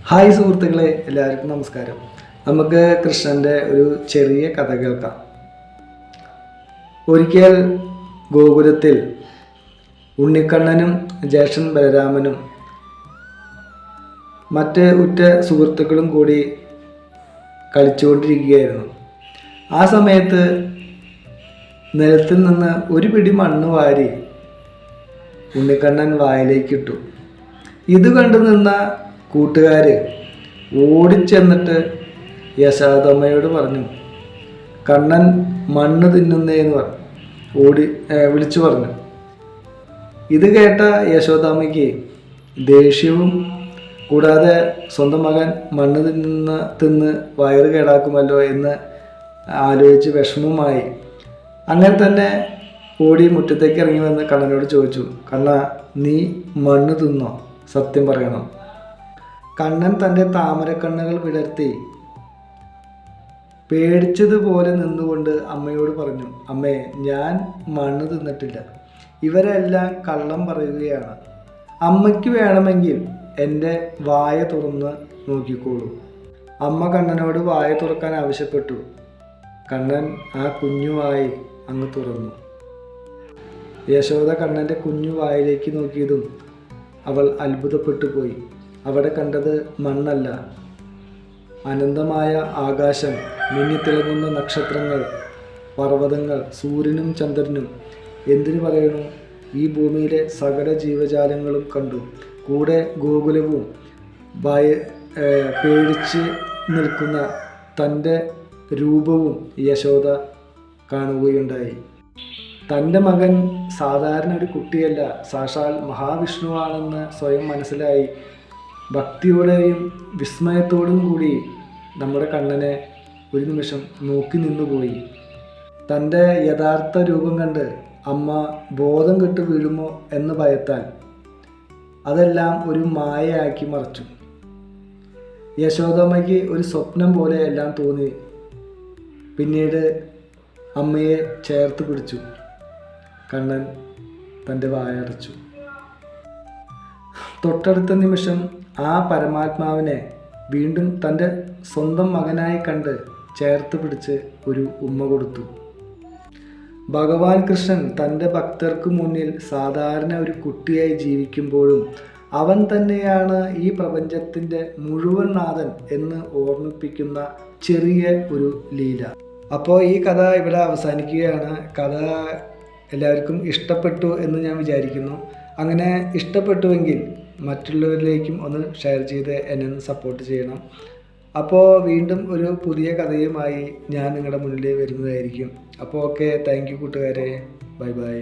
Hi സുഹൃത്തുക്കളെ, എല്ലാവർക്കും നമസ്കാരം. നമുക്ക് കൃഷ്ണൻ്റെ ഒരു ചെറിയ കഥ കേൾക്കാം. ഒരിക്കൽ ഗോകുലത്തിൽ ഉണ്ണിക്കണ്ണനും ജ്യേഷ്ഠൻ ബലരാമനും മറ്റ് ഉറ്റ സുഹൃത്തുക്കളും കൂടി കളിച്ചുകൊണ്ടിരിക്കുകയായിരുന്നു. ആ സമയത്ത് നിലത്തിൽ നിന്ന് ഒരു പിടി മണ്ണ് വാരി ഉണ്ണിക്കണ്ണൻ വായിലേക്കിട്ടു. ഇത് കണ്ടു നിന്ന കൂട്ടുകാർ ഓടിച്ചെന്നിട്ട് യശോദമ്മയോട് പറഞ്ഞു, കണ്ണൻ മണ്ണ് തിന്നുന്നേന്ന് വിളിച്ചു പറഞ്ഞു. ഇത് കേട്ട യശോദാമ്മയ്ക്ക് ദേഷ്യവും കൂടാതെ സ്വന്തം മകൻ മണ്ണ് തിന്ന് വയറ് കേടാക്കുമല്ലോ എന്ന് ആലോചിച്ച് വിഷമവുമായി. അങ്ങനെ തന്നെ ഓടി മുറ്റത്തേക്ക് ഇറങ്ങി വന്ന് കണ്ണനോട് ചോദിച്ചു, കണ്ണ, നീ മണ്ണ് തിന്നോ? സത്യം പറയണം. കണ്ണൻ തൻ്റെ താമരക്കണ്ണുകൾ വിടർത്തി പേടിച്ചതുപോലെ നിന്നുകൊണ്ട് അമ്മയോട് പറഞ്ഞു, അമ്മേ, ഞാൻ മണ്ണ് തിന്നിട്ടില്ല. ഇവരെല്ലാം കള്ളം പറയുകയാണ്. അമ്മയ്ക്ക് വേണമെങ്കിൽ എൻ്റെ വായ തുറന്ന് നോക്കിക്കോളൂ. അമ്മ കണ്ണനോട് വായ തുറക്കാൻ ആവശ്യപ്പെട്ടു. കണ്ണൻ ആ കുഞ്ഞു വായി അങ്ങ് തുറന്നു. യശോദ കണ്ണൻ്റെ കുഞ്ഞു വായിലേക്ക് നോക്കിയതും അവൾ അത്ഭുതപ്പെട്ടു പോയി. അവിടെ കണ്ടത് മണ്ണല്ല, അനന്തമായ ആകാശം, മിന്നിത്തിളങ്ങുന്ന നക്ഷത്രങ്ങൾ, പർവ്വതങ്ങൾ, സൂര്യനും ചന്ദ്രനും, എന്തിനു പറയണു, ഈ ഭൂമിയിലെ സകല ജീവജാലങ്ങളും കണ്ടു. കൂടെ ഗോകുലവും പേടിച്ച് നിൽക്കുന്ന തൻ്റെ രൂപവും യശോദ കാണുകയുണ്ടായി. തൻ്റെ മകൻ സാധാരണ ഒരു കുട്ടിയല്ല, സാക്ഷാൽ മഹാവിഷ്ണുവാണെന്ന് സ്വയം മനസ്സിലായി. ഭക്തിയോടെയും വിസ്മയത്തോടും കൂടി നമ്മുടെ കണ്ണനെ ഒരു നിമിഷം നോക്കി നിന്നുപോയി. തൻ്റെ യഥാർത്ഥ രൂപം കണ്ട് അമ്മ ബോധം കെട്ട് വീഴുമോ എന്ന് ഭയത്താൽ അതെല്ലാം ഒരു മായയാക്കി മറച്ചു. യശോദമ്മയ്ക്ക് ഒരു സ്വപ്നം പോലെ എല്ലാം തോന്നി. പിന്നീട് അമ്മയെ ചേർത്ത് പിടിച്ചു. കണ്ണൻ തൻ്റെ വായടച്ചു. തൊട്ടടുത്ത നിമിഷം ആ പരമാത്മാവിനെ വീണ്ടും തൻ്റെ സ്വന്തം മകനായി കണ്ട് ചേർത്ത് പിടിച്ച് ഒരു ഉമ്മ കൊടുത്തു. ഭഗവാൻ കൃഷ്ണൻ തൻ്റെ ഭക്തർക്ക് മുന്നിൽ സാധാരണ ഒരു കുട്ടിയായി ജീവിക്കുമ്പോഴും അവൻ തന്നെയാണ് ഈ പ്രപഞ്ചത്തിൻ്റെ മുഴുവൻ നാഥൻ എന്ന് ഓർമ്മിപ്പിക്കുന്ന ചെറിയ ഒരു ലീല. അപ്പോൾ ഈ കഥ ഇവിടെ അവസാനിക്കുകയാണ്. കഥ എല്ലാവർക്കും ഇഷ്ടപ്പെട്ടു എന്ന് ഞാൻ വിചാരിക്കുന്നു. അങ്ങനെ ഇഷ്ടപ്പെട്ടുവെങ്കിൽ മറ്റുള്ളവരിലേക്കും ഒന്ന് ഷെയർ ചെയ്ത് എന്നെ ഒന്ന് സപ്പോർട്ട് ചെയ്യണം. അപ്പോൾ വീണ്ടും ഒരു പുതിയ കഥയുമായി ഞാൻ നിങ്ങളുടെ മുന്നിൽ വരുന്നതായിരിക്കും. അപ്പോൾ ഓക്കെ, താങ്ക് യു കൂട്ടുകാരെ. Bye bye.